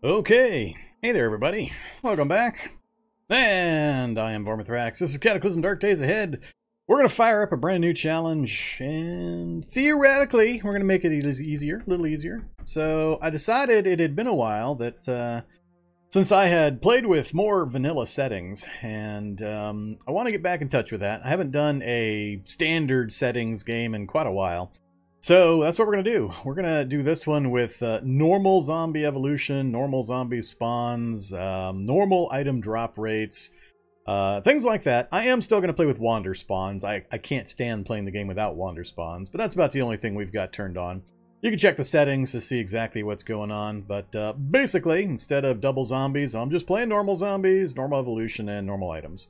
Okay, hey there everybody, welcome back, and I am Vormithrax. This is Cataclysm Dark Days Ahead. We're going to fire up a brand new challenge, and theoretically, we're going to make it a little easier. So I decided it had been a while that, since I had played with more vanilla settings, and I want to get back in touch with that. I haven't done a standard settings game in quite a while. So that's what we're going to do. We're going to do this one with normal zombie evolution, normal zombie spawns, normal item drop rates, things like that. I am still going to play with Wanderspawns. I can't stand playing the game without Wanderspawns, but that's about the only thing we've got turned on. You can check the settings to see exactly what's going on, but basically, instead of double zombies, I'm just playing normal zombies, normal evolution, and normal items.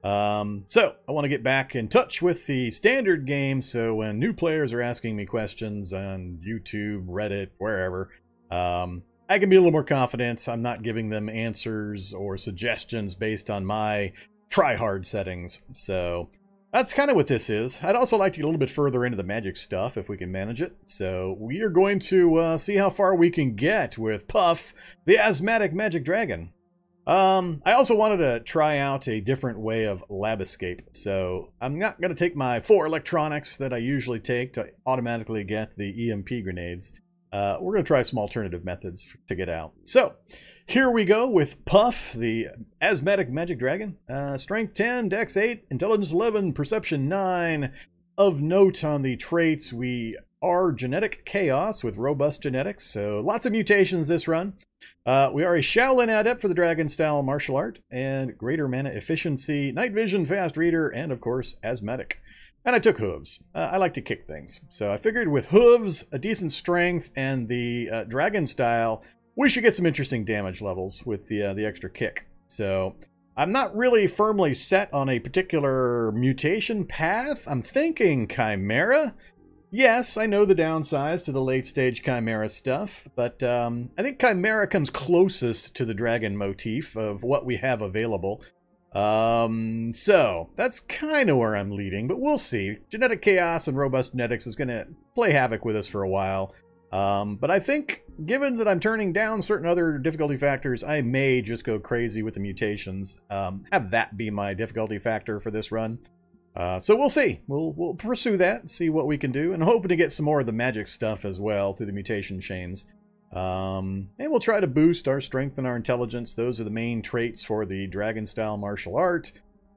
So I want to get back in touch with the standard game, so when new players are asking me questions on YouTube, Reddit, wherever, I can be a little more confident. I'm not giving them answers or suggestions based on my try-hard settings. So that's kind of what this is. I'd also like to get a little bit further into the magic stuff if we can manage it. So we are going to see how far we can get with Puff, the Asthmatic Magic Dragon. I also wanted to try out a different way of lab escape, so I'm not going to take my 4 electronics that I usually take to automatically get the EMP grenades. We're going to try some alternative methods to get out. So, here we go with Puff, the Asthmatic Magic Dragon. Strength 10, Dex 8, Intelligence 11, Perception 9. Of note on the traits, we are genetic chaos with robust genetics, so lots of mutations this run. We are a Shaolin adept for the dragon style martial art, and greater mana efficiency, night vision, fast reader, and of course asthmatic. And I took hooves. I like to kick things, so I figured with hooves, a decent strength, and the dragon style, we should get some interesting damage levels with the extra kick. So I'm not really firmly set on a particular mutation path. I'm thinking Chimera. Yes, I know the downsides to the late-stage Chimera stuff, but I think Chimera comes closest to the dragon motif of what we have available. So, that's kind of where I'm leading, but we'll see. Genetic Chaos and Robust Genetics is going to play havoc with us for a while. But I think, given that I'm turning down certain other difficulty factors, I may just go crazy with the mutations. Have that be my difficulty factor for this run. So we'll see. We'll pursue that, see what we can do, and hoping to get some more of the magic stuff as well through the mutation chains. And we'll try to boost our strength and our intelligence. Those are the main traits for the dragon style martial art.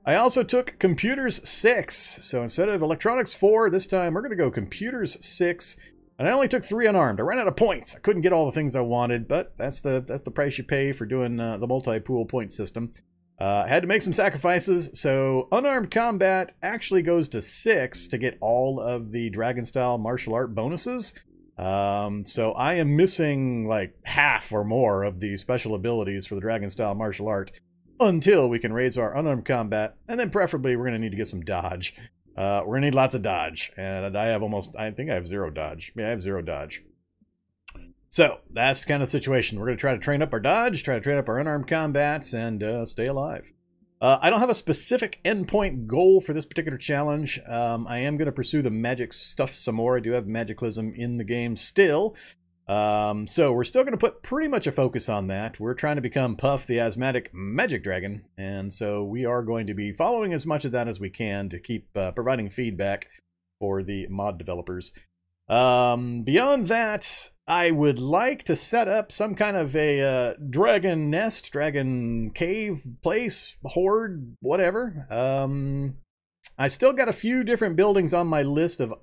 I also took Computers 6. So instead of Electronics 4, this time we're going to go Computers 6. And I only took 3 unarmed. I ran out of points. I couldn't get all the things I wanted, but that's the price you pay for doing the multi-pool point system. I had to make some sacrifices, so unarmed combat actually goes to 6 to get all of the dragon-style martial art bonuses. So I am missing like half or more of the special abilities for the dragon-style martial art until we can raise our unarmed combat, and then preferably we're going to need to get some dodge. We're going to need lots of dodge, and I think I have 0 dodge. Yeah, I have 0 dodge. So, that's the kind of situation. We're going to try to train up our dodge, try to train up our unarmed combats, and stay alive. I don't have a specific endpoint goal for this particular challenge. I am going to pursue the magic stuff some more. I do have Magiclysm in the game still. So, we're still going to put pretty much a focus on that. We're trying to become Puff, the Asthmatic Magic Dragon. And so, we are going to be following as much of that as we can to keep providing feedback for the mod developers. Beyond that, I would like to set up some kind of a dragon nest, dragon cave place, horde, whatever. I still got a few different buildings on my list of,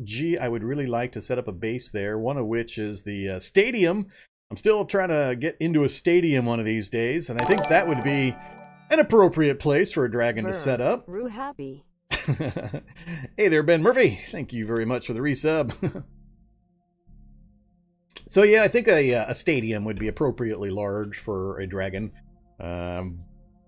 I would really like to set up a base there, one of which is the stadium. I'm still trying to get into a stadium one of these days, and I think that would be an appropriate place for a dragon to set up. Happy. Hey there, Ben Murphy. Thank you very much for the resub. So yeah, I think a stadium would be appropriately large for a dragon,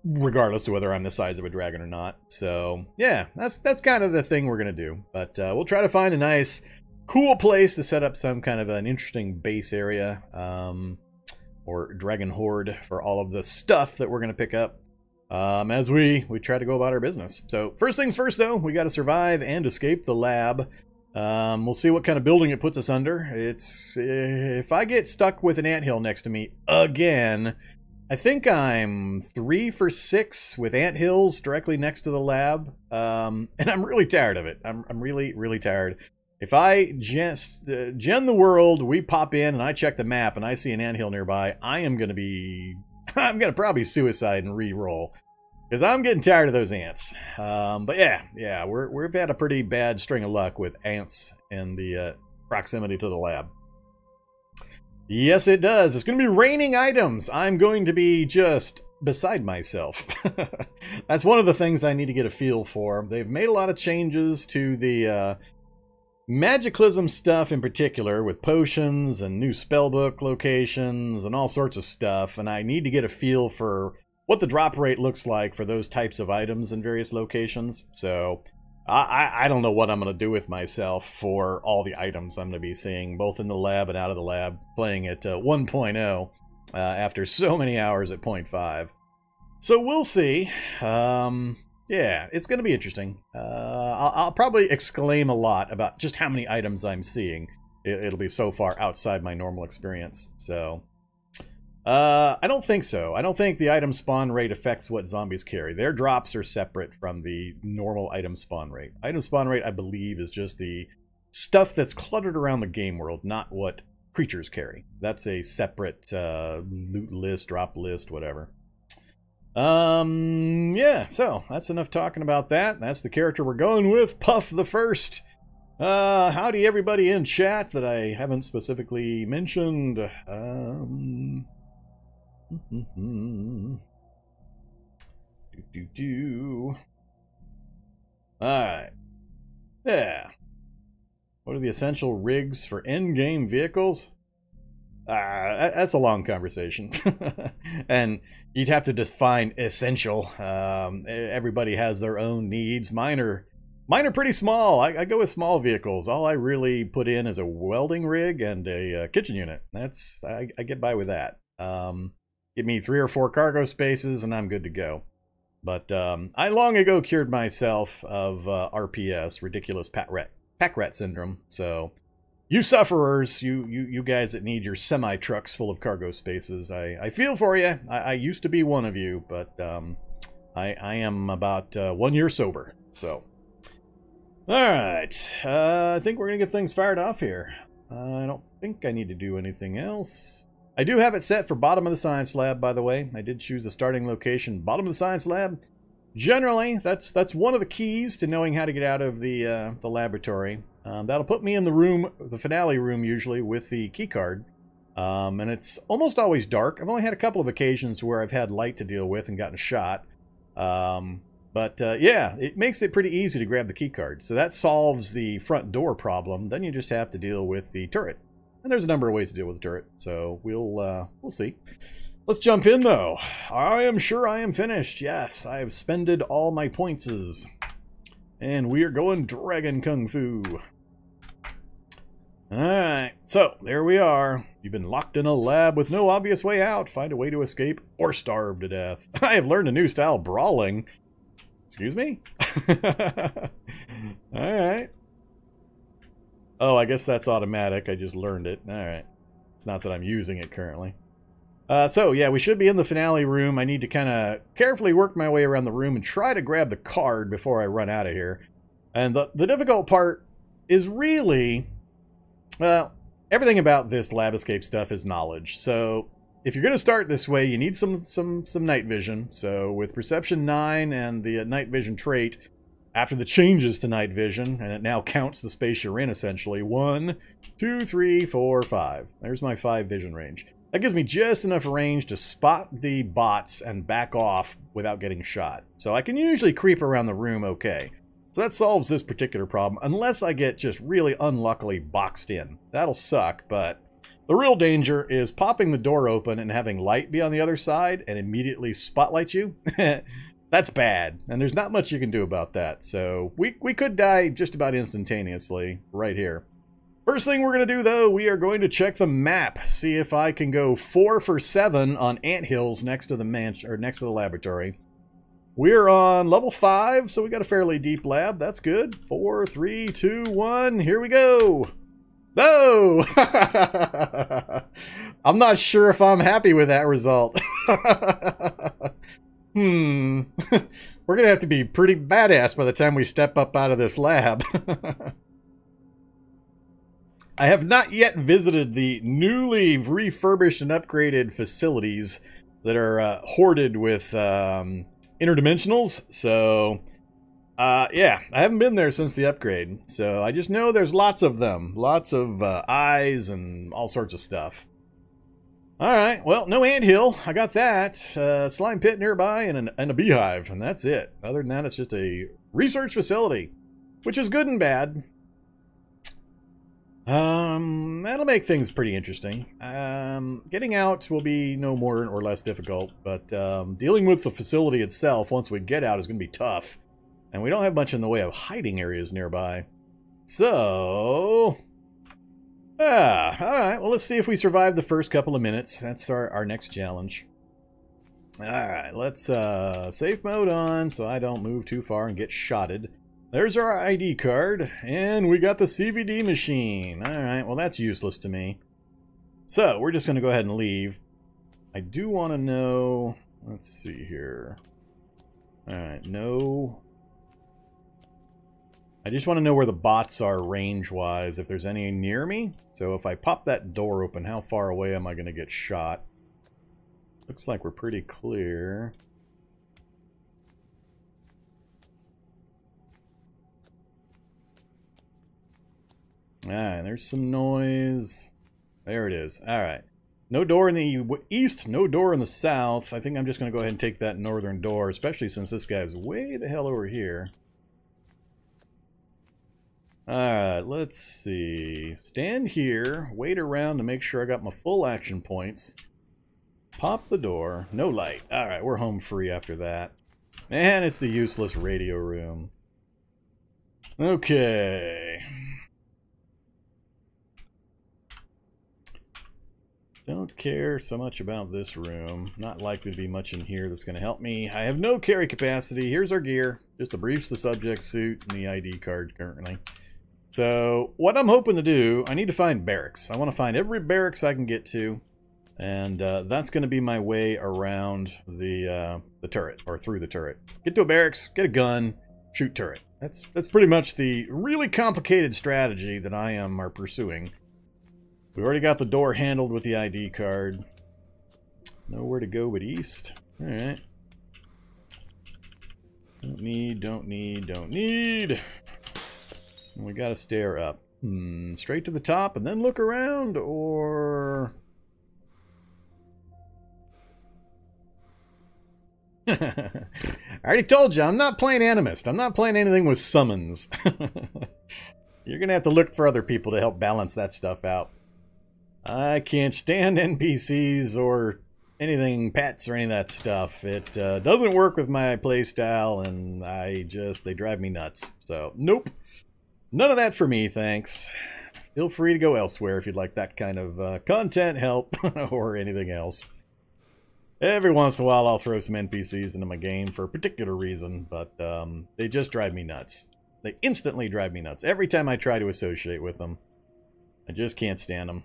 regardless of whether I'm the size of a dragon or not. So yeah, that's kind of the thing we're going to do. But we'll try to find a nice, cool place to set up some kind of an interesting base area, or dragon horde for all of the stuff that we're going to pick up as we try to go about our business. So first things first, though, we got to survive and escape the lab. We'll see what kind of building it puts us under. If I get stuck with an anthill next to me again, I think I'm 3 for 6 with anthills directly next to the lab, and I'm really tired of it. I'm really, really tired. If I just gen the world, we pop in and I check the map and I see an anthill nearby, I'm gonna probably suicide and re-roll. Because I'm getting tired of those ants. But yeah, we've had a pretty bad string of luck with ants in the proximity to the lab. Yes, it does. It's going to be raining items. I'm going to be just beside myself. That's one of the things I need to get a feel for. They've made a lot of changes to the Magiclysm stuff in particular, with potions and new spellbook locations and all sorts of stuff. And I need to get a feel for what the drop rate looks like for those types of items in various locations. So I don't know what I'm going to do with myself for all the items I'm going to be seeing, both in the lab and out of the lab, playing at 1.0 after so many hours at 0.5. So we'll see. Yeah, it's going to be interesting. I'll probably exclaim a lot about just how many items I'm seeing. It'll be so far outside my normal experience. So I don't think so. I don't think the item spawn rate affects what zombies carry. Their drops are separate from the normal item spawn rate. Item spawn rate, I believe, is just the stuff that's cluttered around the game world, not what creatures carry. That's a separate loot list, drop list, whatever. Yeah, so that's enough talking about that. That's the character we're going with, Puff the First. Howdy everybody in chat that I haven't specifically mentioned. Alright. Yeah. What are the essential rigs for in-game vehicles? That's a long conversation. And you'd have to define essential. Everybody has their own needs. Mine are pretty small. I go with small vehicles. All I really put in is a welding rig and a kitchen unit. I get by with that. Give me 3 or 4 cargo spaces and I'm good to go. But I long ago cured myself of RPS, ridiculous pack rat syndrome. So you sufferers, you guys that need your semi-trucks full of cargo spaces, I feel for you. I used to be one of you, but I am about 1 year sober. So, alright. I think we're going to get things fired off here. I don't think I need to do anything else. I do have it set for bottom of the science lab, by the way. I did choose the starting location, bottom of the science lab. Generally, that's one of the keys to knowing how to get out of the laboratory. That'll put me in the room, the finale room usually, with the key card. And it's almost always dark. I've only had a couple of occasions where I've had light to deal with and gotten shot. Yeah, it makes it pretty easy to grab the key card. So that solves the front door problem. Then you just have to deal with the turret. And there's a number of ways to deal with the turret. So we'll see. Let's jump in, though. I am sure I am finished. Yes, I have spended all my pointses. And we are going Dragon Kung Fu. Alright, so there we are. You've been locked in a lab with no obvious way out. Find a way to escape or starve to death. I have learned a new style, brawling. Excuse me? Alright. Oh, I guess that's automatic. I just learned it. Alright. It's not that I'm using it currently. So, yeah, we should be in the finale room. I need to kind of carefully work my way around the room and try to grab the card before I run out of here. And the difficult part is really... Well, everything about this lab escape stuff is knowledge. So, if you're going to start this way, you need some night vision. So, with Perception 9 and the night vision trait, after the changes to night vision, and it now counts the space you're in, essentially. 1, 2, 3, 4, 5. There's my 5 vision range. That gives me just enough range to spot the bots and back off without getting shot. So I can usually creep around the room okay. So that solves this particular problem, unless I get just really unluckily boxed in. That'll suck, but the real danger is popping the door open and having light be on the other side and immediately spotlight you. That's bad, and there's not much you can do about that. So we could die just about instantaneously right here. First thing we're going to do, though, we are going to check the map, see if I can go 4 for 7 on anthills next to the laboratory. We're on level 5, so we got a fairly deep lab. That's good. 4, 3, 2, 1. Here we go. Oh! I'm not sure if I'm happy with that result. We're going to have to be pretty badass by the time we step up out of this lab. I have not yet visited the newly refurbished and upgraded facilities that are hoarded with interdimensionals. So, yeah, I haven't been there since the upgrade. So I just know there's lots of them. Lots of eyes and all sorts of stuff. Alright, well, no anthill. I got that. Slime pit nearby and a beehive, and that's it. Other than that, it's just a research facility, which is good and bad. That'll make things pretty interesting. Getting out will be no more or less difficult, but dealing with the facility itself once we get out is going to be tough. And we don't have much in the way of hiding areas nearby. So... alright, well, let's see if we survive the first couple of minutes. That's our next challenge. Alright, let's safe mode on so I don't move too far and get shotted. There's our ID card, and we got the CVD machine. Alright, well, that's useless to me. So, we're just going to go ahead and leave. I do want to know... Let's see here. Alright, no... I just want to know where the bots are range-wise, if there's any near me. So if I pop that door open, how far away am I going to get shot? Looks like we're pretty clear. Alright, there's some noise. There it is. Alright. No door in the east, no door in the south. I think I'm just going to go ahead and take that northern door, especially since this guy's way the hell over here. Alright, let's see. Stand here, wait around to make sure I got my full action points. Pop the door. No light. Alright, we're home free after that. And it's the useless radio room. Okay. Don't care so much about this room. Not likely to be much in here that's going to help me. I have no carry capacity. Here's our gear. Just the briefs, the subject suit, and the ID card currently. So, what I'm hoping to do, I need to find barracks. I want to find every barracks I can get to, and that's going to be my way around the turret, or through the turret. Get to a barracks, get a gun, shoot turret. That's pretty much the really complicated strategy that I am pursuing. We've already got the door handled with the ID card. Nowhere to go but east. Alright. Don't need. We gotta stare up. Straight to the top and then look around, or... I already told you, I'm not playing Animist. I'm not playing anything with summons. You're gonna have to look for other people to help balance that stuff out. I can't stand NPCs or anything, pets or any of that stuff. It doesn't work with my playstyle, and they drive me nuts. So, nope. None of that for me, thanks. Feel free to go elsewhere if you'd like that kind of content, help, or anything else. Every once in a while I'll throw some NPCs into my game for a particular reason, but they just drive me nuts. They instantly drive me nuts. Every time I try to associate with them, I just can't stand them.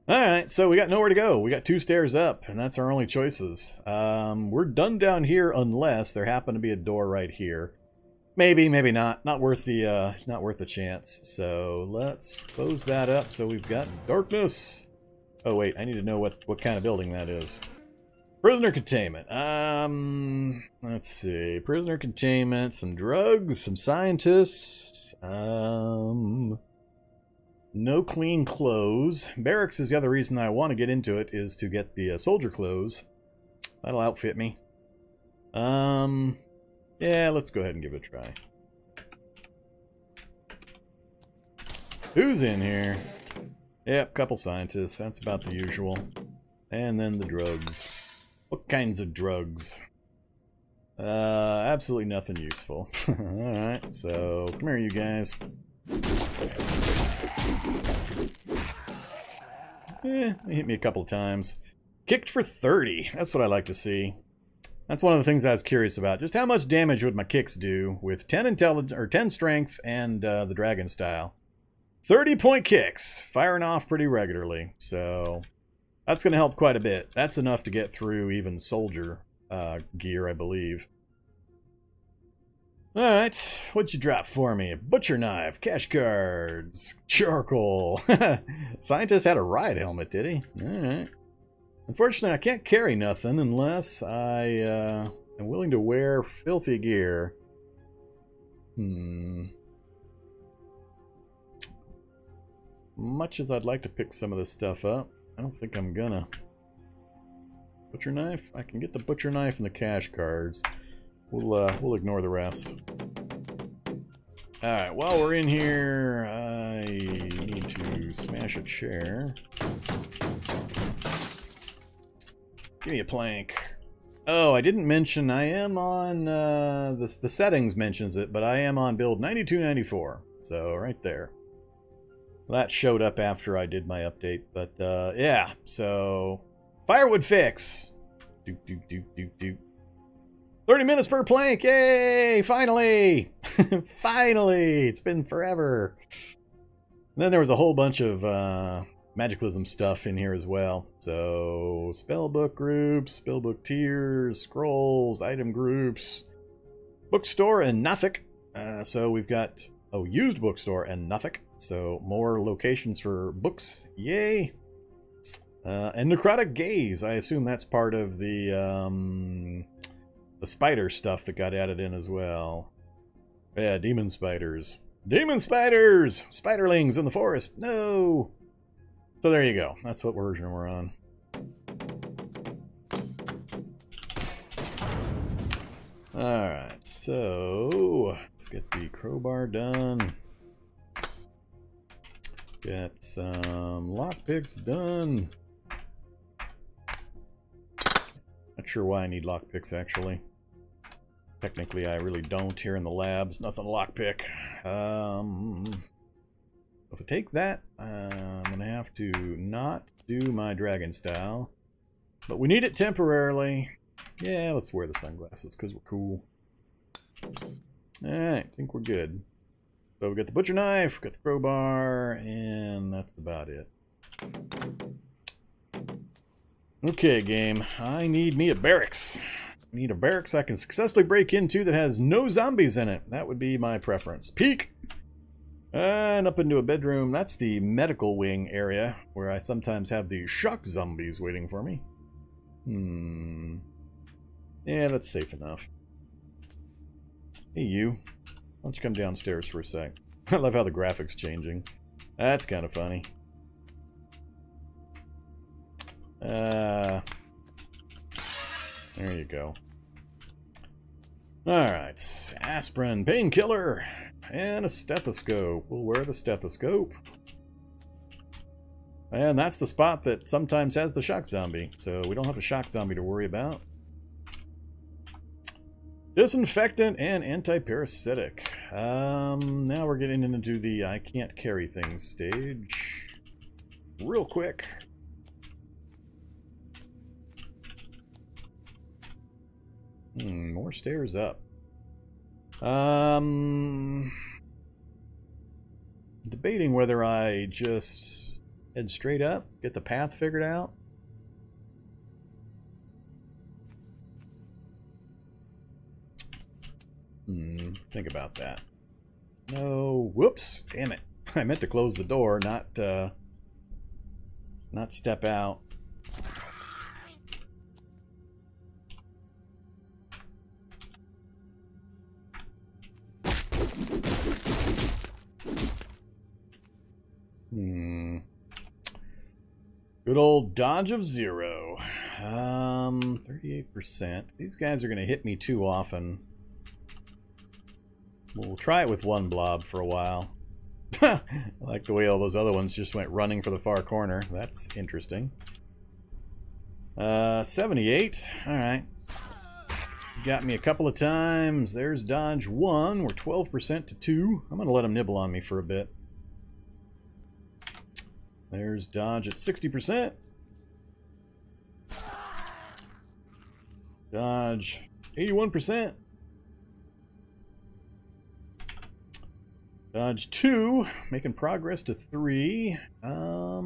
Alright, so we got nowhere to go. We got 2 stairs up, and that's our only choices. We're done down here unless there happened to be a door right here. Maybe, maybe not. Not worth the chance. So let's close that up. So we've got darkness. Oh wait, I need to know what kind of building that is. Prisoner containment. Let's see. Prisoner containment, some drugs, some scientists. No clean clothes. Barracks is the other reason I want to get into it, is to get the soldier clothes. That'll outfit me. Yeah, let's go ahead and give it a try. Who's in here? Yep, couple scientists. That's about the usual. And then the drugs. What kinds of drugs? Absolutely nothing useful. Alright, so come here, you guys. They hit me a couple of times. Kicked for 30. That's what I like to see. That's one of the things I was curious about. Just how much damage would my kicks do with 10 intelligence or 10 strength and the dragon style? 30-point kicks, firing off pretty regularly. So that's going to help quite a bit. That's enough to get through even soldier gear, I believe. Alright, what'd you drop for me? Butcher knife, cash cards, charcoal. Scientist had a riot helmet, did he? Alright. Unfortunately, I can't carry nothing unless I am willing to wear filthy gear. Much as I'd like to pick some of this stuff up, I don't think I'm gonna. Butcher knife? I can get the butcher knife and the cash cards. We'll ignore the rest. Alright, while we're in here, I need to smash a chair. Give me a plank. Oh, I didn't mention I am on, the settings mentions it, but I am on build 9294. So, right there. That showed up after I did my update, but, yeah. So, firewood fix. Doop, doop, doop, doop, doop. 30 minutes per plank, yay! Finally! Finally! It's been forever. And then there was a whole bunch of Magiclysm stuff in here as well. So, spellbook groups, spellbook tiers, scrolls, item groups, bookstore and Nothic. So we've got, used bookstore and Nothic. So more locations for books, yay! And necrotic gaze, I assume that's part of the spider stuff that got added in as well. Yeah, demon spiders. Demon spiders! Spiderlings in the forest! No! So there you go. That's what version we're on. Alright, so let's get the crowbar done. Get some lockpicks done. Not sure why I need lockpicks actually. Technically, I really don't here in the labs. Nothing to lockpick. If I take that, I'm going to have to not do my dragon style. But we need it temporarily. Yeah, let's wear the sunglasses because we're cool. Alright, I think we're good. So we got the butcher knife, got the crowbar, and that's about it. Okay, game. I need me a barracks. I need a barracks I can successfully break into that has no zombies in it. That would be my preference. Peek! And up into a bedroom. That's the medical wing area, where I sometimes have the shock zombies waiting for me. Yeah, that's safe enough. Hey, you. Why don't you come downstairs for a sec? I love how the graphics changing. That's kind of funny. There you go. Alright. Aspirin, painkiller, and a stethoscope. We'll wear the stethoscope. And that's the spot that sometimes has the shock zombie, so we don't have a shock zombie to worry about. Disinfectant and anti-parasitic. Now we're getting into the I can't carry things stage. Real quick. More stairs up. Debating whether I just head straight up, get the path figured out. Think about that. No, whoops, damn it. I meant to close the door, not step out. Good old dodge of 0. 38%. These guys are going to hit me too often. We'll try it with one blob for a while. I like the way all those other ones just went running for the far corner. That's interesting. 78. Alright. Got me a couple of times. There's dodge 1. We're 12% to 2. I'm going to let him nibble on me for a bit. There's dodge at 60%. Dodge 81%. Dodge 2, making progress to 3. I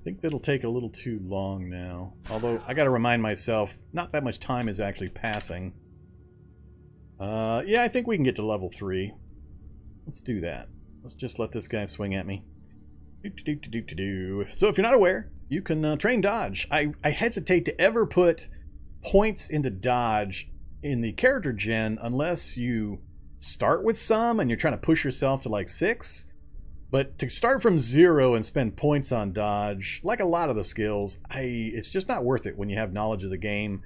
think that'll take a little too long now. Although, I gotta remind myself, not that much time is actually passing. Yeah, I think we can get to level 3. Let's do that. Let's just let this guy swing at me. So if you're not aware, you can train dodge. I hesitate to ever put points into dodge in the character gen unless you start with some and you're trying to push yourself to like 6. But to start from 0 and spend points on dodge, like a lot of the skills, it's just not worth it when you have knowledge of the game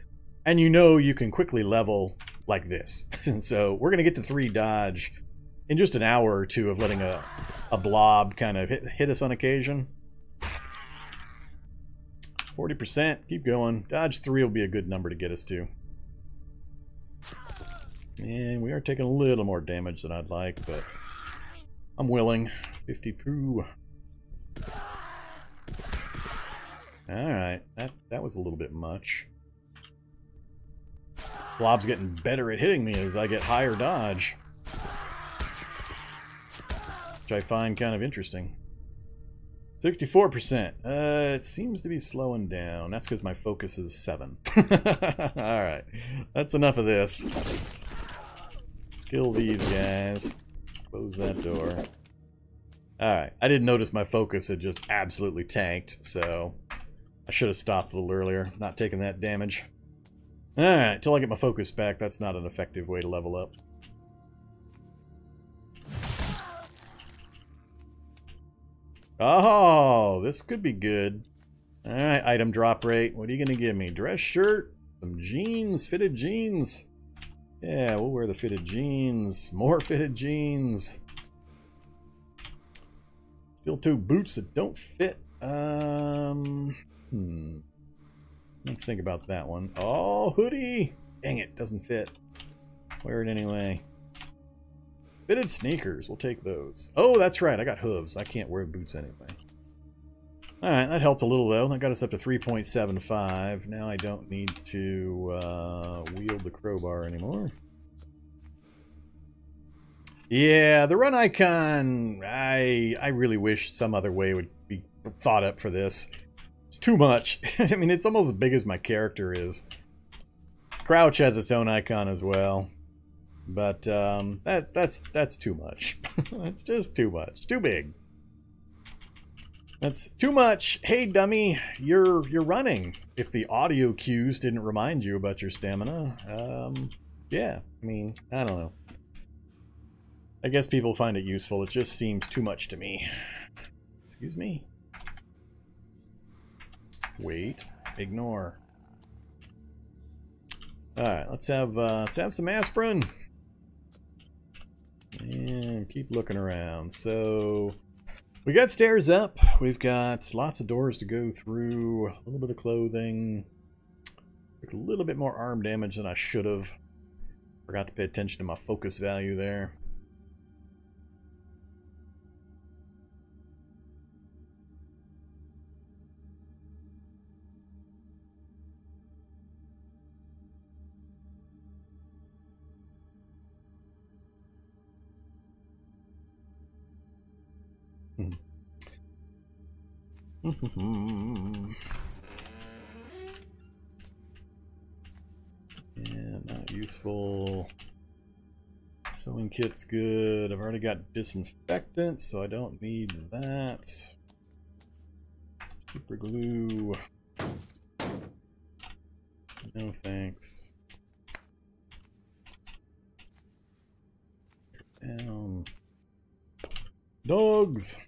and you know you can quickly level like this. So we're going to get to 3 dodge in just an hour or two of letting a blob kind of hit us on occasion. 40%, keep going. Dodge 3 will be a good number to get us to. And we are taking a little more damage than I'd like, but I'm willing. 50 poo. Alright, that was a little bit much. Blob's getting better at hitting me as I get higher dodge, which I find kind of interesting. 64%. It seems to be slowing down. That's because my focus is 7. Alright, that's enough of this. Kill these guys. Close that door. Alright, I didn't notice my focus had just absolutely tanked, so I should have stopped a little earlier, not taking that damage. Alright, till I get my focus back, that's not an effective way to level up. Oh, this could be good. Alright, item drop rate. What are you going to give me? Dress shirt? Some jeans? Fitted jeans? Yeah, we'll wear the fitted jeans. More fitted jeans. Still 2 boots that don't fit. Let me think about that one. Oh, hoodie! Dang it, doesn't fit. Wear it anyway. Fitted sneakers, we'll take those. Oh, that's right, I got hooves. I can't wear boots anyway. Alright, that helped a little though. That got us up to 3.75. Now I don't need to wield the crowbar anymore. Yeah, the run icon, I really wish some other way would be thought up for this. It's too much. I mean, it's almost as big as my character is. Crouch has its own icon as well. But that's too much. That's just too much. Too big. That's too much. Hey, dummy, you're running. If the audio cues didn't remind you about your stamina, yeah, I mean, I don't know. I guess people find it useful. It just seems too much to me. Excuse me. Wait. Ignore. All right, let's have some aspirin. And keep looking around. So we got stairs up. We've got lots of doors to go through. A little bit of clothing. Took a little bit more arm damage than I should have. Forgot to pay attention to my focus value there. Yeah, not useful. Sewing kit's good. I've already got disinfectant, so I don't need that. Super glue. No thanks. Down. Dogs!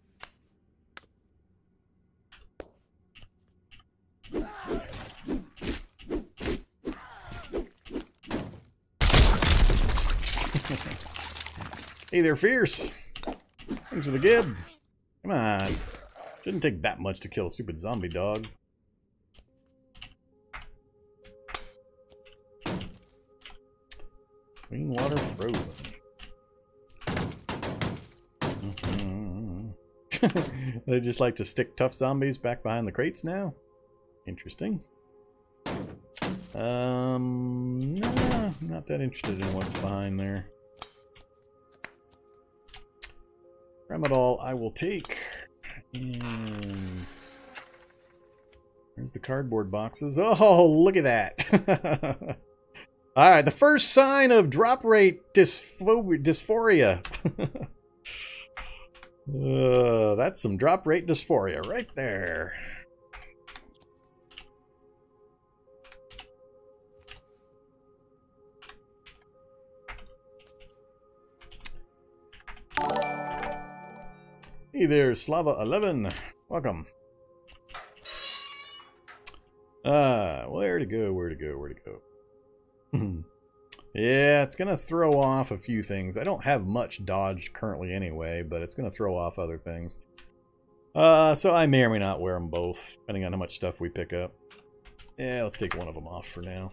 Hey, they're fierce. Thanks for the gib. Come on. Shouldn't take that much to kill a stupid zombie dog. Clean water frozen. They just like to stick tough zombies back behind the crates now? Interesting. Nah, not that interested in what's behind there. Remadol, I will take. And there's the cardboard boxes. Oh, look at that. Alright, the first sign of drop rate dysphoria. That's some drop rate dysphoria right there. Hey there, Slava11. Welcome. Where to go? Yeah, it's gonna throw off a few things. I don't have much dodge currently anyway, but it's gonna throw off other things. So I may or may not wear them both, depending on how much stuff we pick up. Yeah, let's take one of them off for now.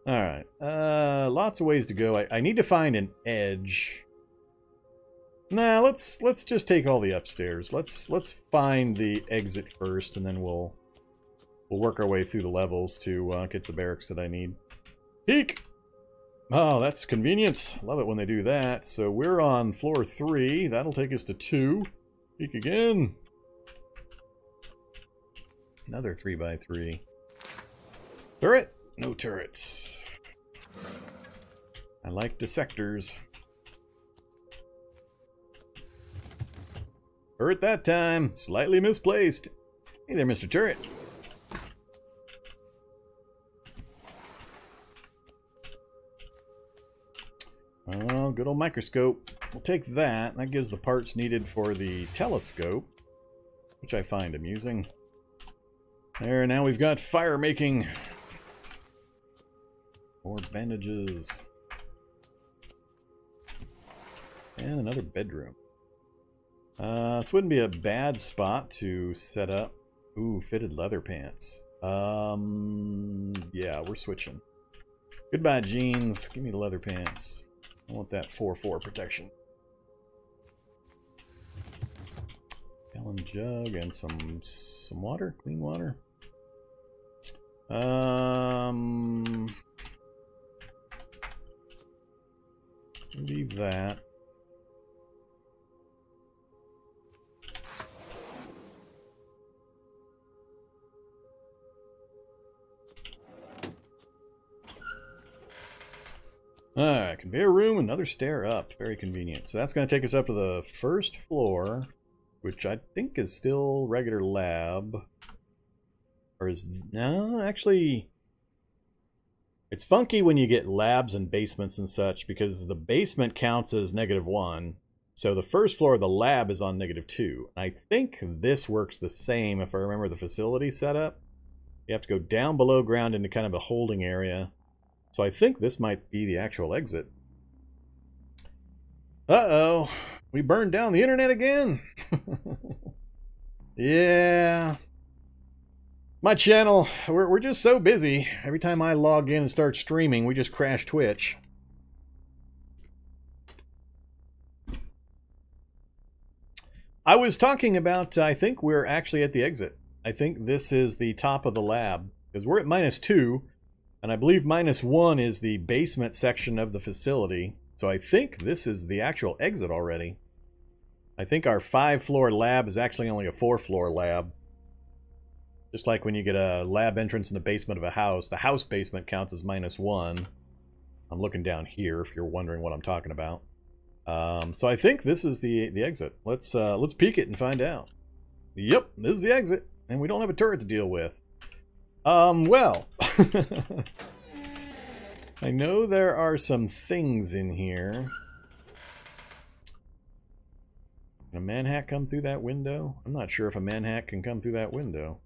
Alright, lots of ways to go. I need to find an edge. Nah, let's just take all the upstairs. Let's find the exit first, and then we'll work our way through the levels to get the barracks that I need. Peek! Oh, that's convenient. Love it when they do that. So we're on floor 3. That'll take us to 2. Peek again. Another 3x3. Turret? No turrets. I like dissectors. Turret that time. Slightly misplaced. Hey there, Mr. Turret. Oh, good old microscope. We'll take that. That gives the parts needed for the telescope, which I find amusing. There, now we've got fire making. More bandages. And another bedroom. This wouldn't be a bad spot to set up. Ooh, fitted leather pants. Yeah, we're switching. Goodbye, jeans. Give me the leather pants. I want that 4-4 protection. Gallon jug and some water, clean water. Leave that. Alright, conveyor room, another stair up. Very convenient. So that's going to take us up to the first floor, which I think is still regular lab. Or is... No, actually... It's funky when you get labs and basements and such, because the basement counts as -1. So the first floor of the lab is on -2. I think this works the same if I remember the facility setup. You have to go down below ground into kind of a holding area. So I think this might be the actual exit. Uh-oh. We burned down the internet again. Yeah. My channel, we're just so busy. Every time I log in and start streaming, we just crash Twitch. I was talking about, I think we're actually at the exit. I think this is the top of the lab. Because we're at -2. And I believe -1 is the basement section of the facility. So I think this is the actual exit already. I think our 5-floor lab is actually only a 4-floor lab. Just like when you get a lab entrance in the basement of a house, the house basement counts as -1. I'm looking down here if you're wondering what I'm talking about. So I think this is the exit. Let's peek it and find out. Yep, this is the exit. And we don't have a turret to deal with. Well, I know there are some things in here. Can a manhack come through that window? I'm not sure if a manhack can come through that window.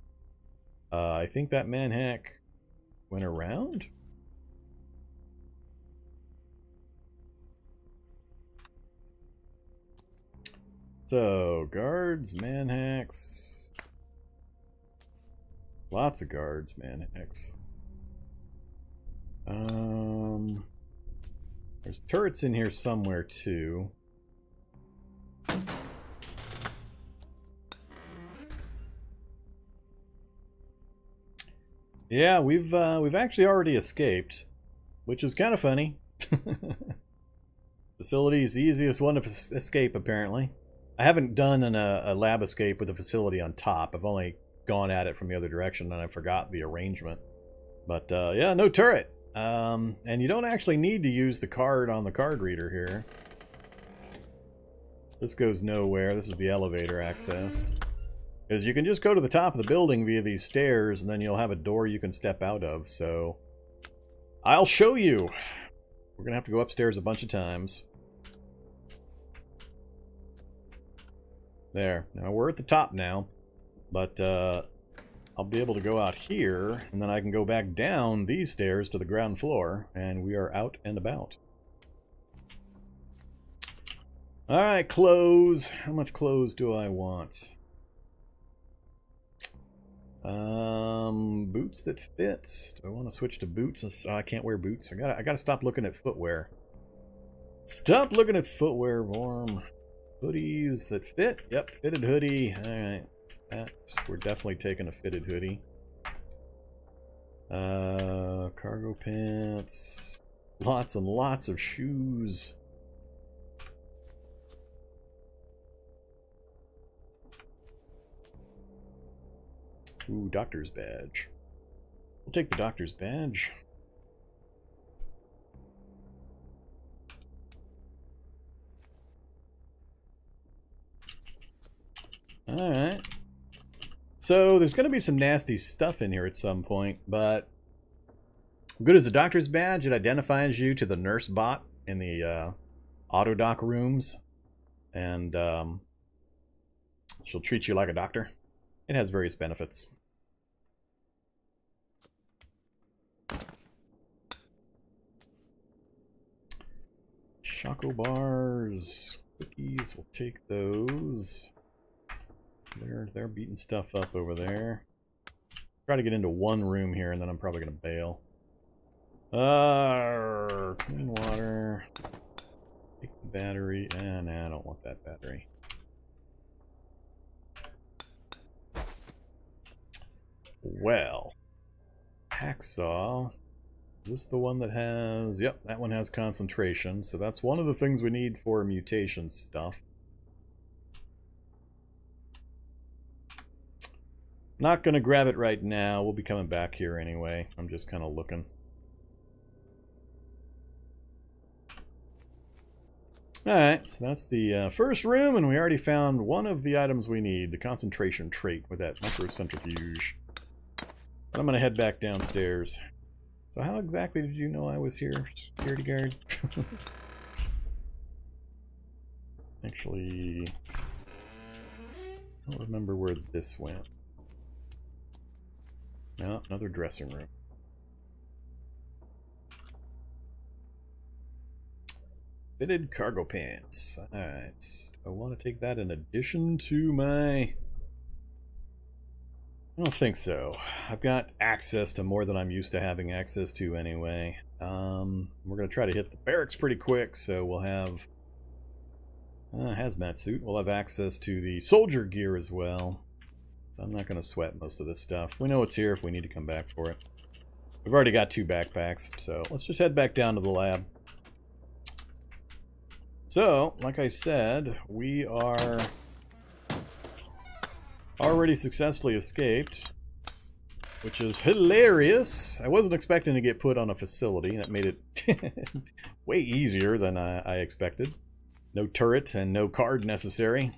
I think that manhack went around? So, guards, manhacks... Lots of guards, manhacks. There's turrets in here somewhere too. Yeah, we've actually already escaped, which is kind of funny. Facility is the easiest one to escape, apparently. I haven't done a lab escape with a facility on top. I've only gone at it from the other direction, and I forgot the arrangement. But yeah, no turret. And you don't actually need to use the card on the card reader here. This goes nowhere. This is the elevator access. Because you can just go to the top of the building via these stairs, and then you'll have a door you can step out of. So I'll show you. We're going to have to go upstairs a bunch of times. There. Now we're at the top now. But I'll be able to go out here, and then I can go back down these stairs to the ground floor, and we are out and about. Alright, clothes. How much clothes do I want? Boots that fit. Do I want to switch to boots? Oh, I can't wear boots. I gotta stop looking at footwear. Stop looking at footwear, Vorm. Hoodies that fit. Yep, fitted hoodie. Alright. We're definitely taking a fitted hoodie. Cargo pants. Lots and lots of shoes. Ooh, doctor's badge. We'll take the doctor's badge. Alright. So, there's going to be some nasty stuff in here at some point, but good as the doctor's badge, it identifies you to the nurse bot in the auto doc rooms, and she'll treat you like a doctor. It has various benefits. Choco bars, cookies, we'll take those. They're beating stuff up over there. Try to get into one room here, and then I'm probably gonna bail. Clean water. Take the battery. Nah, I don't want that battery. Well, hacksaw. Is this the one that has... Yep, that one has concentration, so that's one of the things we need for mutation stuff. Not gonna grab it right now. We'll be coming back here anyway. I'm just kind of looking. Alright, so that's the first room, and we already found one of the items we need, the concentration trait with that microcentrifuge. But I'm gonna head back downstairs. So how exactly did you know I was here, security guard? Actually, I don't remember where this went. No, another dressing room. Fitted cargo pants. Alright. I want to take that in addition to my... I don't think so. I've got access to more than I'm used to having access to anyway. We're going to try to hit the barracks pretty quick, so we'll have hazmat suit. We'll have access to the soldier gear as well. So I'm not going to sweat most of this stuff. We know it's here if we need to come back for it. We've already got 2 backpacks, so let's just head back down to the lab. So, like I said, we are already successfully escaped, which is hilarious. I wasn't expecting to get put on a facility. That made it way easier than I expected. No turret and no card necessary.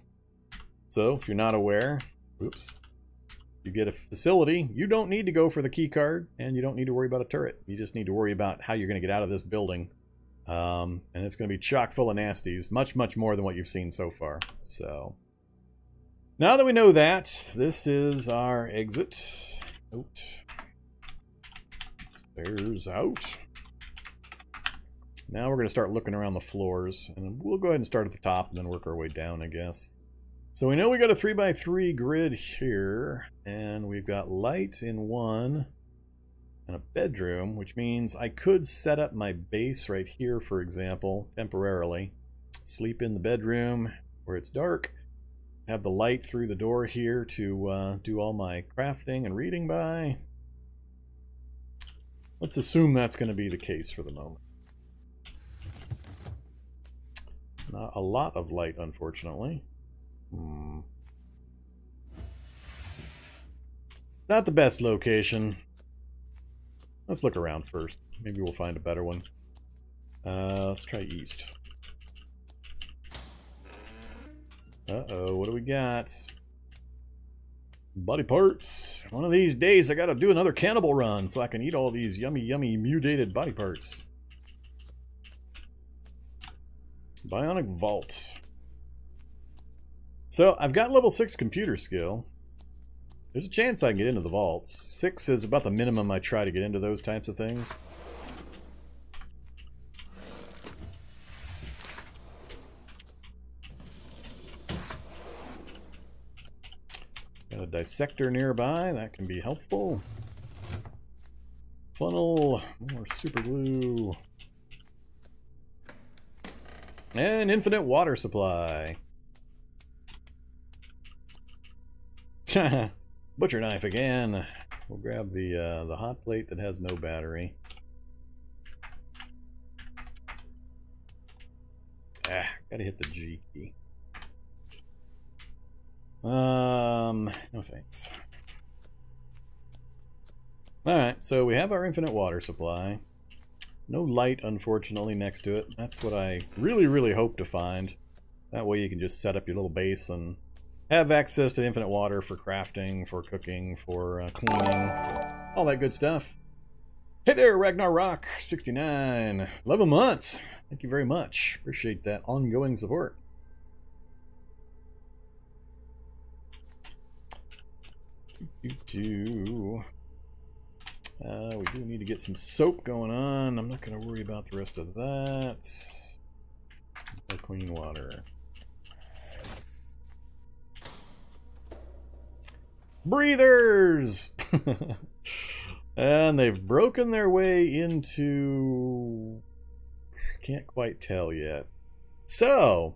So, if you're not aware, oops, you get a facility, you don't need to go for the key card, and you don't need to worry about a turret. You just need to worry about how you're going to get out of this building. And it's going to be chock full of nasties, much, much more than what you've seen so far. So, now that we know that, this is our exit. Out. Stairs out. Now we're going to start looking around the floors, and we'll go ahead and start at the top and then work our way down, I guess. So we know we got a 3x3 grid here, and we've got light in one, and a bedroom, which means I could set up my base right here, for example, temporarily. Sleep in the bedroom where it's dark, have the light through the door here to do all my crafting and reading by. Let's assume that's going to be the case for the moment. Not a lot of light, unfortunately. Not the best location. Let's look around first. Maybe we'll find a better one. Let's try east. Uh-oh, what do we got? Body parts. One of these days I gotta do another cannibal run so I can eat all these yummy, yummy mutated body parts. Bionic Vault. So, I've got level 6 computer skill. There's a chance I can get into the vaults. 6 is about the minimum I try to get into those types of things. Got a dissector nearby, that can be helpful. Funnel, more super glue. And infinite water supply. Butcher knife again. We'll grab the hot plate that has no battery. Gotta hit the G key. No thanks. Alright, so we have our infinite water supply. No light, unfortunately, next to it. That's what I really, really hope to find. That way you can just set up your little base and have access to infinite water for crafting, for cooking, for cleaning, all that good stuff. Hey there, Ragnar Rock 69. 11 months. Thank you very much. Appreciate that ongoing support. We do need to get some soap going on. I'm not going to worry about the rest of that. Clean water. Breathers! And they've broken their way into... Can't quite tell yet. So,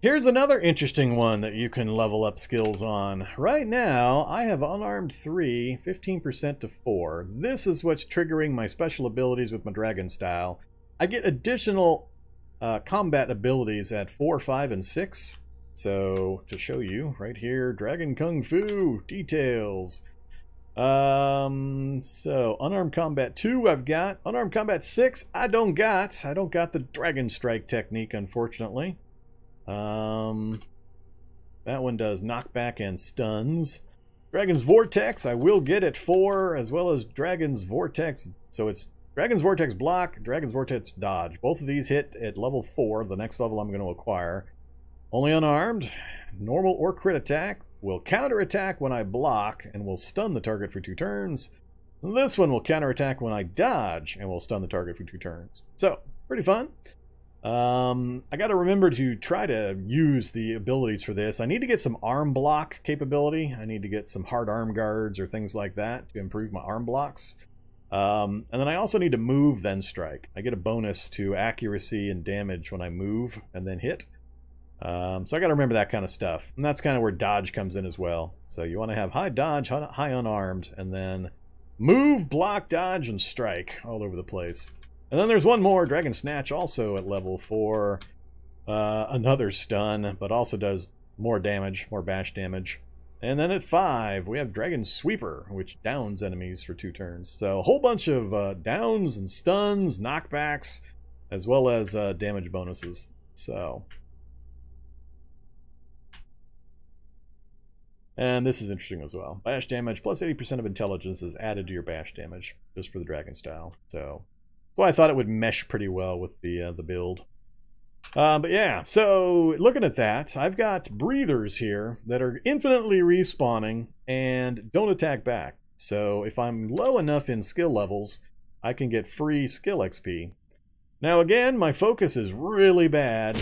here's another interesting one that you can level up skills on. Right now, I have unarmed 3, 15% to 4. This is what's triggering my special abilities with my dragon style. I get additional combat abilities at 4, 5, and 6. So, to show you, right here, Dragon Kung Fu details. So, unarmed combat 2 I've got. Unarmed combat 6 I don't got the Dragon Strike technique, unfortunately. That one does knockback and stuns. Dragon's Vortex I will get at 4, as well as Dragon's Vortex. So it's Dragon's Vortex block, Dragon's Vortex dodge. Both of these hit at level 4, the next level I'm going to acquire. Only unarmed, normal or crit attack, will counterattack when I block and will stun the target for 2 turns. This one will counterattack when I dodge and will stun the target for 2 turns. So, pretty fun. I got to remember to try to use the abilities for this. I need to get some arm block capability. I need to get some hard arm guards or things like that to improve my arm blocks. And then I also need to move, then strike. I get a bonus to accuracy and damage when I move and then hit. So I got to remember that kind of stuff. And that's kind of where dodge comes in as well. So you want to have high dodge, high unarmed, and then move, block, dodge, and strike all over the place. And then there's one more, Dragon Snatch, also at level 4. Another stun, but also does more damage, more bash damage. And then at 5, we have Dragon Sweeper, which downs enemies for 2 turns. So a whole bunch of downs and stuns, knockbacks, as well as damage bonuses. So... And this is interesting as well. Bash damage plus 80% of intelligence is added to your bash damage, just for the dragon style. So I thought it would mesh pretty well with the build. But yeah, so looking at that, I've got breathers here that are infinitely respawning and don't attack back. So if I'm low enough in skill levels, I can get free skill XP. Now again, my focus is really bad.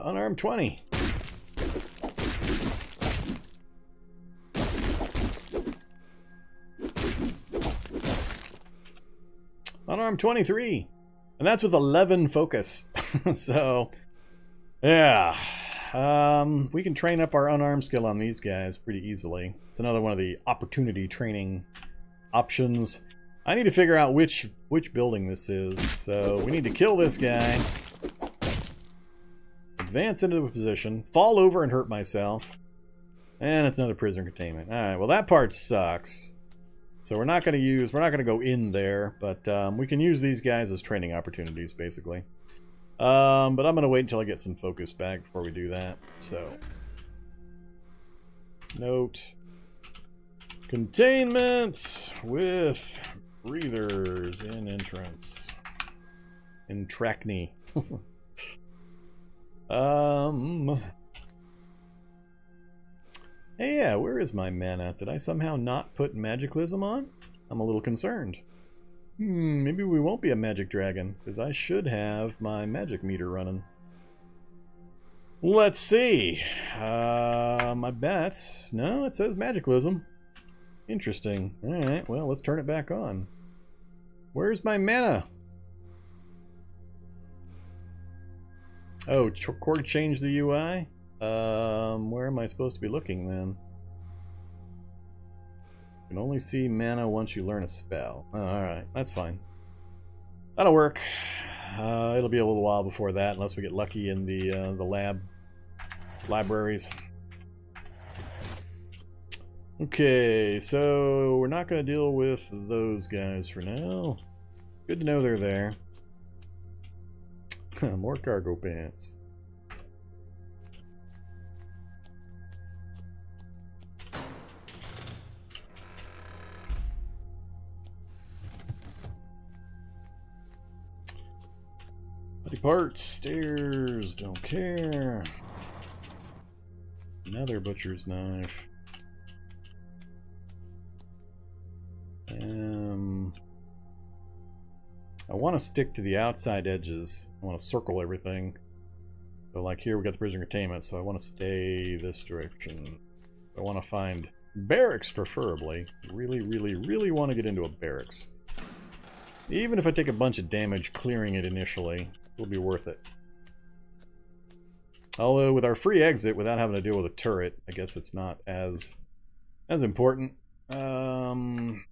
Unarmed 20. Unarmed 23. And that's with 11 focus. So, yeah. We can train up our unarmed skill on these guys pretty easily. It's another one of the opportunity training options. I need to figure out which building this is. So we need to kill this guy, advance into a position, fall over and hurt myself, and it's another prisoner containment. All right, well that part sucks. So we're not going to go in there, but we can use these guys as training opportunities basically. But I'm going to wait until I get some focus back before we do that. So note containment with breathers in entrance. In Trackney. Hey, yeah, where is my mana? Did I somehow not put Magiclysm on? I'm a little concerned. Maybe we won't be a magic dragon, because I should have my magic meter running. Let's see. My bets. No, it says Magiclysm. Interesting. Alright, well, let's turn it back on. Where's my mana? Oh, Cord changed the UI? Where am I supposed to be looking then? You can only see mana once you learn a spell. Oh, alright, that's fine. That'll work. It'll be a little while before that, unless we get lucky in the libraries. Okay, so we're not going to deal with those guys for now. Good to know they're there. More cargo pants. Body parts, stairs, don't care. Another butcher's knife. I want to stick to the outside edges. I want to circle everything. So like here we got the prisoner containment, so I want to stay this direction. I want to find barracks preferably. Really, really, really want to get into a barracks. Even if I take a bunch of damage clearing it initially, it'll be worth it. Although with our free exit, without having to deal with a turret, I guess it's not as important.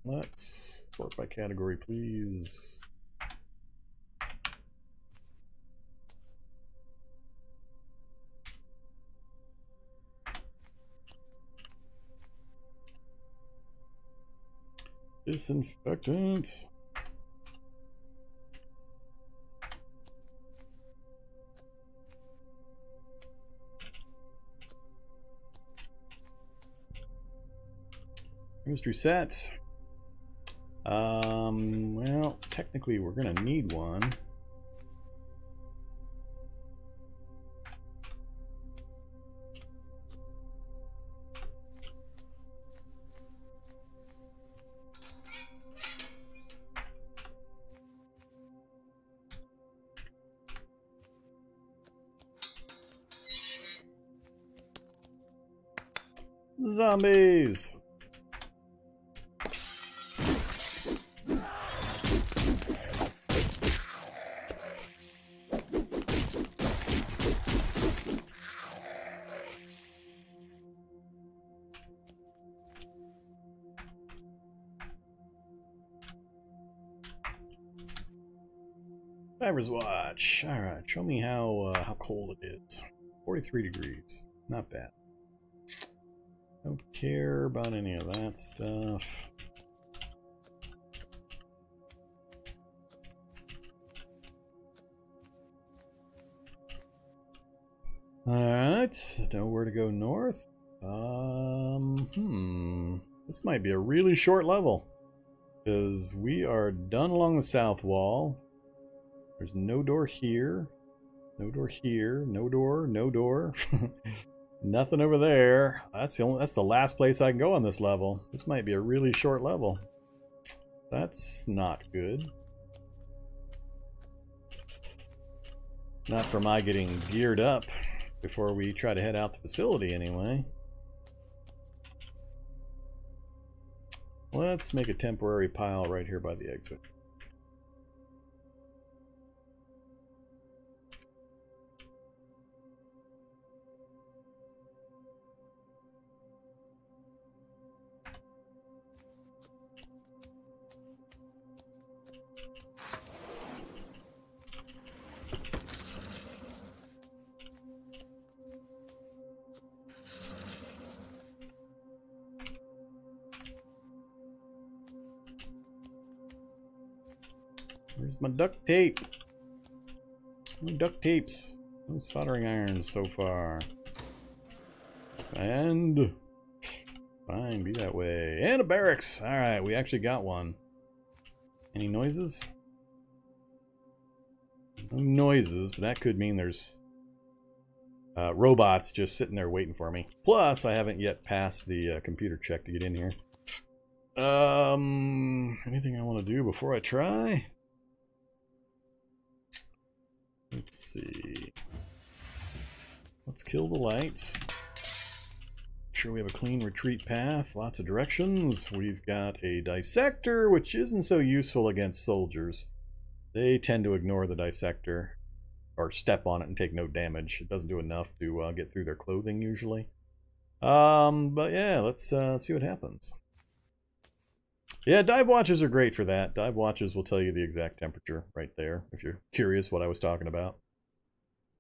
Let's sort by category, please. Disinfectant. Chemistry set. Well, technically we're gonna need one. Zombies! Diver's watch. Alright, show me how cold it is. 43 degrees. Not bad. Don't care about any of that stuff. Alright, nowhere to go north. This might be a really short level. Because we are done along the south wall. There's no door here. No door here. No door. No door. Nothing over there. That's the last place I can go on this level. This might be a really short level. That's not good. Not for my getting geared up before we try to head out the facility anyway. Let's make a temporary pile right here by the exit. Where's my duct tape? No duct tapes. No soldering irons so far. And... fine, be that way. And a barracks! Alright, we actually got one. Any noises? No noises, but that could mean there's robots just sitting there waiting for me. Plus, I haven't yet passed the computer check to get in here. Anything I want to do before I try? Let's see. Let's kill the lights. Make sure we have a clean retreat path. Lots of directions. We've got a dissector, which isn't so useful against soldiers. They tend to ignore the dissector. Or step on it and take no damage. It doesn't do enough to get through their clothing usually. But yeah, let's see what happens. Yeah, dive watches are great for that. Dive watches will tell you the exact temperature right there, if you're curious what I was talking about.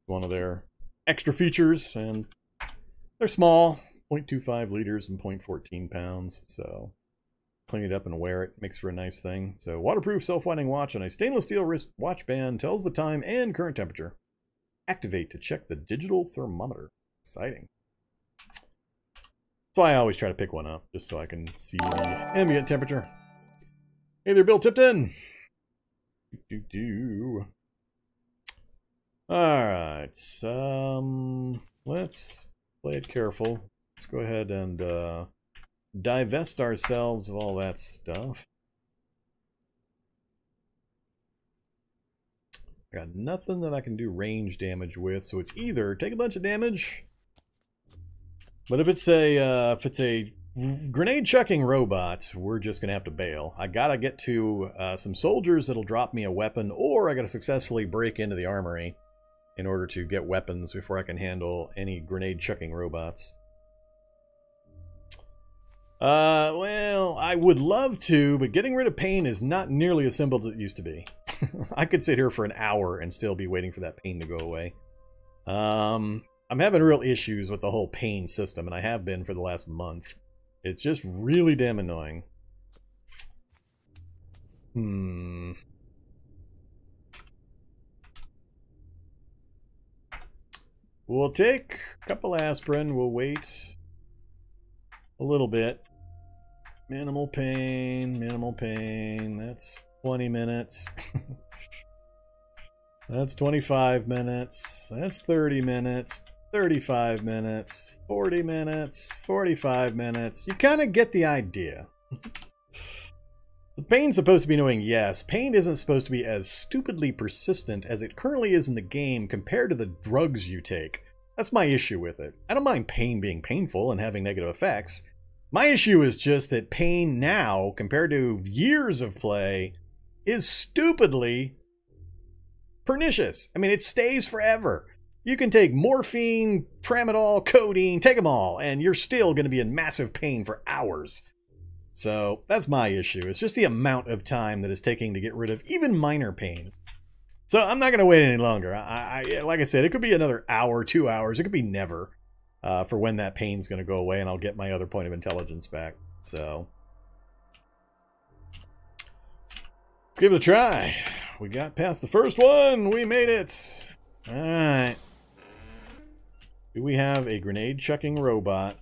One of their extra features, and they're small, 0.25 liters and 0.14 pounds, so clean it up and wear it. Makes for a nice thing. So, waterproof self-winding watch on a stainless steel wrist watch band tells the time and current temperature. Activate to check the digital thermometer. Exciting. That's why I always try to pick one up, just so I can see the ambient temperature. Hey there, Bill Tipton! Alright, let's play it careful. Let's go ahead and divest ourselves of all that stuff. Got nothing that I can do range damage with, so it's either take a bunch of damage, but if it's a grenade chucking robot, we're just gonna have to bail. I gotta get to some soldiers that'll drop me a weapon, or I gotta successfully break into the armory in order to get weapons before I can handle any grenade chucking robots. Well, I would love to, but getting rid of pain is not nearly as simple as it used to be. I could sit here for an hour and still be waiting for that pain to go away. I'm having real issues with the whole pain system, and I have been for the last month. It's just really damn annoying. We'll take a couple aspirin, we'll wait a little bit. Minimal pain, that's 20 minutes. That's 25 minutes, that's 30 minutes, 35 minutes, 40 minutes, 45 minutes. You kind of get the idea. The pain's supposed to be annoying, yes. Pain isn't supposed to be as stupidly persistent as it currently is in the game compared to the drugs you take. That's my issue with it. I don't mind pain being painful and having negative effects. My issue is just that pain now, compared to years of play, is stupidly pernicious. I mean, it stays forever. You can take morphine, tramadol, codeine, take them all, and you're still going to be in massive pain for hours. So that's my issue. It's just the amount of time that it's taking to get rid of even minor pain. So I'm not going to wait any longer. Like I said, it could be another hour, 2 hours. It could be never for when that pain's going to go away and I'll get my other point of intelligence back. So let's give it a try. We got past the first one. We made it. All right. Do we have a grenade chucking robot?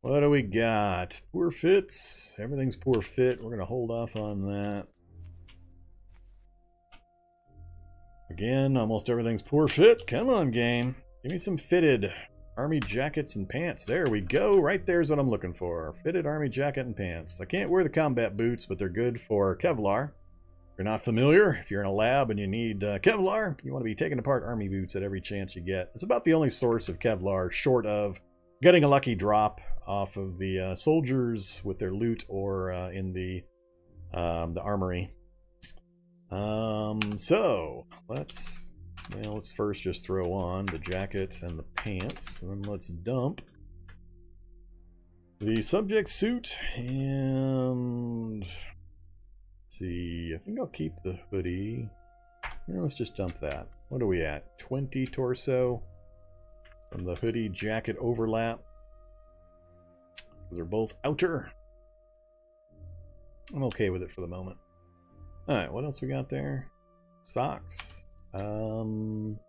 What do we got? Poor fits. Everything's poor fit. We're going to hold off on that. Again, almost everything's poor fit. Come on, game. Give me some fitted army jackets and pants. There we go. Right there's what I'm looking for. Fitted army jacket and pants. I can't wear the combat boots, but they're good for Kevlar. If you're not familiar, if you're in a lab and you need Kevlar, you want to be taking apart army boots at every chance you get. It's about the only source of Kevlar, short of getting a lucky drop off of the soldiers with their loot or in the armory. So let's first just throw on the jacket and the pants, and then let's dump the subject suit and let's see. I think I'll keep the hoodie. Let's just dump that. What are we at? 20 torso from the hoodie jacket overlap. They're both outer. I'm okay with it for the moment. Alright, what else we got there? Socks. I'm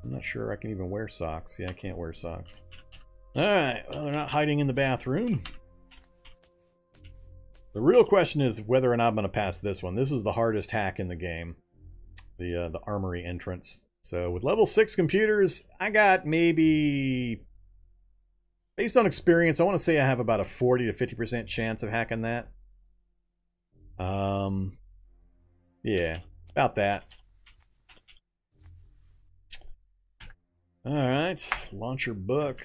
not sure I can even wear socks. Yeah, I can't wear socks. Alright, well, they're not hiding in the bathroom. The real question is whether or not I'm going to pass this one. This is the hardest hack in the game. The armory entrance. So with level 6 computers, I got maybe... Based on experience, I want to say I have about a 40 to 50% chance of hacking that. Yeah, about that. Alright, launcher book.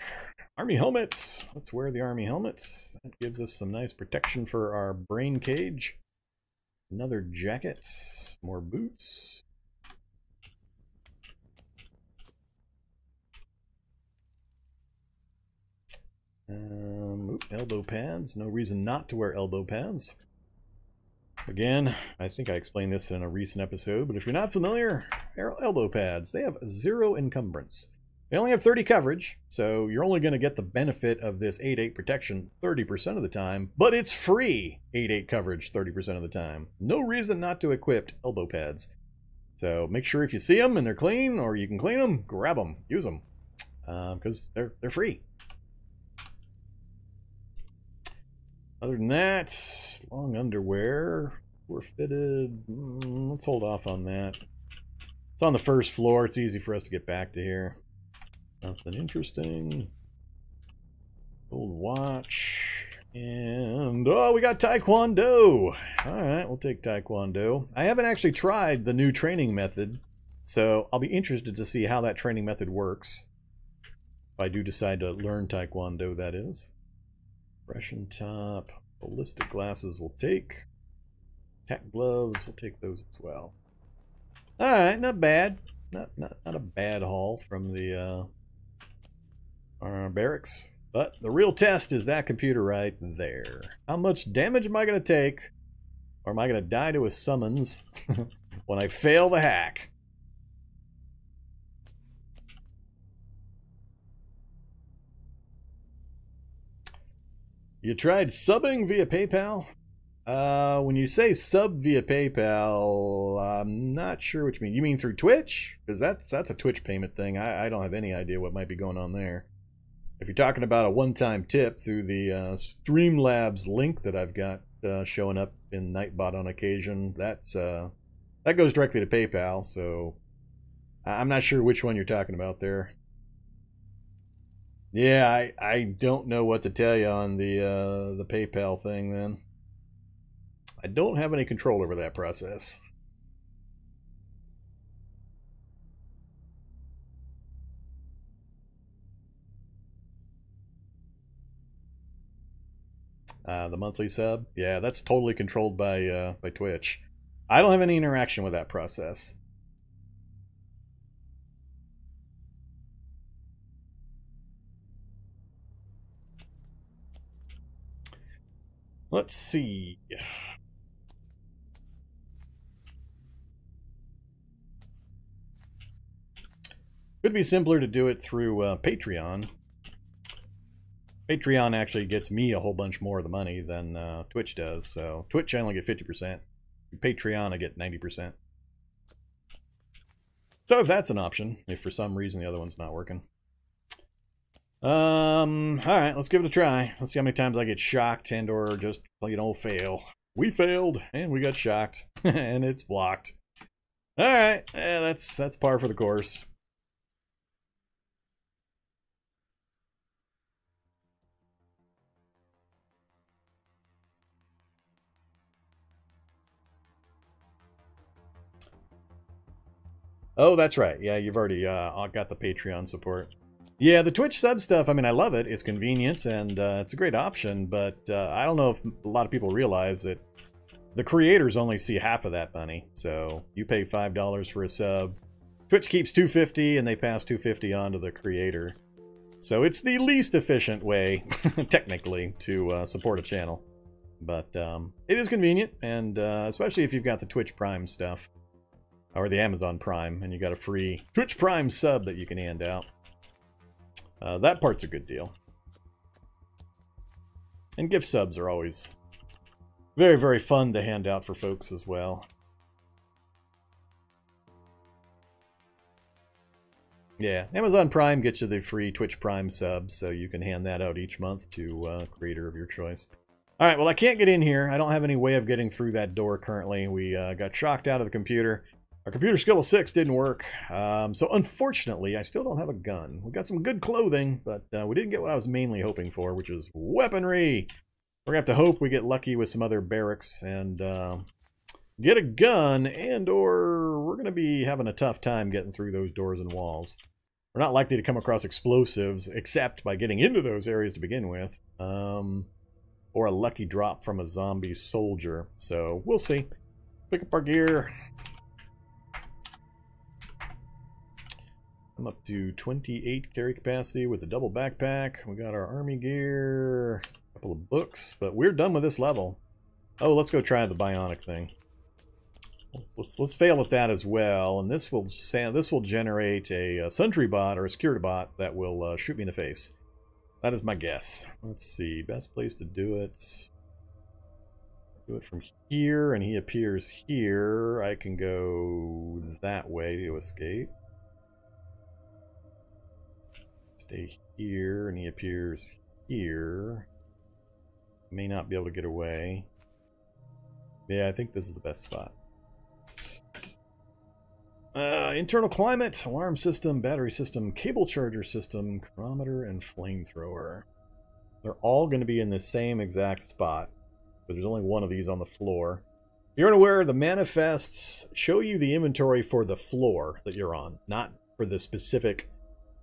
Army helmets. Let's wear the army helmets. That gives us some nice protection for our brain cage. Another jacket. More boots. Elbow pads. No reason not to wear elbow pads. Again, I think I explained this in a recent episode, but if you're not familiar, elbow pads, they have 0 encumbrance. They only have 30 coverage, so you're only going to get the benefit of this 8-8 protection 30% of the time, but it's free 8-8 coverage 30% of the time. No reason not to equip elbow pads. So make sure if you see them and they're clean, or you can clean them, grab them, use them, because they're free. Other than that, long underwear, we're fitted. Let's hold off on that. It's on the first floor. It's easy for us to get back to here. Nothing interesting. Old watch. And, oh, we got Taekwondo. Alright, we'll take Taekwondo. I haven't actually tried the new training method, so I'll be interested to see how that training method works. If I do decide to learn Taekwondo, that is. Russian top. Ballistic glasses we'll take. Tack gloves, we'll take those as well. Alright, not bad. Not a bad haul from the our barracks. But the real test is that computer right there. How much damage am I going to take? Or am I going to die to a summons when I fail the hack? You tried subbing via PayPal? When you say sub via PayPal, I'm not sure what you mean. You mean through Twitch? Because that's a Twitch payment thing. I don't have any idea what might be going on there. If you're talking about a one-time tip through the Streamlabs link that I've got showing up in Nightbot on occasion, that goes directly to PayPal. So I'm not sure which one you're talking about there. Yeah, I don't know what to tell you on the PayPal thing then. I don't have any control over that process. The monthly sub? Yeah, that's totally controlled by Twitch. I don't have any interaction with that process. Let's see. Could be simpler to do it through Patreon. Patreon actually gets me a whole bunch more of the money than Twitch does. So Twitch I only get 50%. Patreon I get 90%. So if that's an option, if for some reason the other one's not working. Alright, let's give it a try. Let's see how many times I get shocked and or just plain old fail. We failed, and we got shocked, and it's blocked. Alright, yeah, that's par for the course. Oh, that's right. Yeah, you've already got the Patreon support. Yeah, the Twitch sub stuff, I mean, I love it. It's convenient, and it's a great option, but I don't know if a lot of people realize that the creators only see half of that money. So you pay $5 for a sub. Twitch keeps $2.50, and they pass $2.50 on to the creator. So it's the least efficient way, technically, to support a channel. But it is convenient, and especially if you've got the Twitch Prime stuff. Or the Amazon Prime, and you got a free Twitch Prime sub that you can hand out. That part's a good deal. And gift subs are always Very, very fun to hand out for folks as well. Yeah, Amazon Prime gets you the free Twitch Prime sub, so you can hand that out each month to a creator of your choice. All right, well, I can't get in here. I don't have any way of getting through that door currently. We got shocked out of the computer. Our computer skill of 6 didn't work. So unfortunately, I still don't have a gun. We got some good clothing, but we didn't get what I was mainly hoping for, which is weaponry. We're going to have to hope we get lucky with some other barracks and get a gun, and or we're going to be having a tough time getting through those doors and walls. We're not likely to come across explosives, except by getting into those areas to begin with. Or a lucky drop from a zombie soldier. So, we'll see. Pick up our gear. I'm up to 28 carry capacity with a double backpack. We got our army gear, a couple of books, but we're done with this level. Oh, let's go try the bionic thing. Let's fail at that as well, and this will generate a sentry bot or a security bot that will shoot me in the face. That is my guess. Let's see, best place to do it. Do it from here, and he appears here. I can go that way to escape. Stay here, and he appears here. May not be able to get away. Yeah, I think this is the best spot. Internal climate, alarm system, battery system, cable charger system, chronometer, and flamethrower. They're all going to be in the same exact spot, but there's only one of these on the floor. If you're unaware, the manifests show you the inventory for the floor that you're on, not for the specific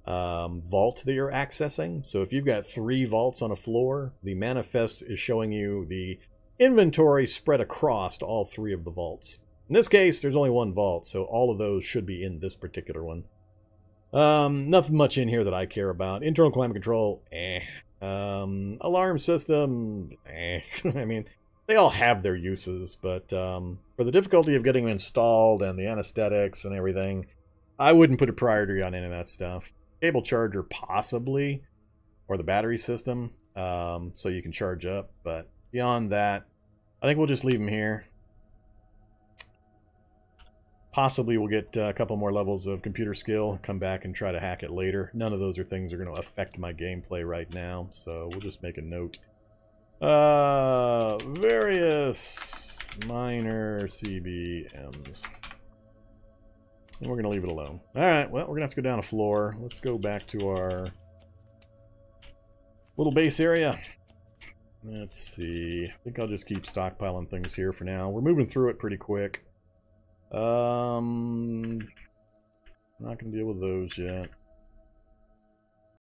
vault that you're accessing. So if you've got 3 vaults on a floor, the manifest is showing you the inventory spread across all 3 of the vaults. In this case, there's only 1 vault, so all of those should be in this particular one. Nothing much in here that I care about. Internal climate control, alarm system, I mean, they all have their uses, but for the difficulty of getting them installed and the anesthetics and everything, I wouldn't put a priority on any of that stuff. Cable charger, possibly, or the battery system, so you can charge up, but beyond that, I think we'll just leave them here. Possibly we'll get a couple more levels of computer skill, come back and try to hack it later. None of those are things that are going to affect my gameplay right now, so we'll just make a note. Various minor CBMs. And we're going to leave it alone. Alright, well, we're going to have to go down a floor. Let's go back to our little base area. Let's see. I think I'll just keep stockpiling things here for now. We're moving through it pretty quick. I'm not going to deal with those yet.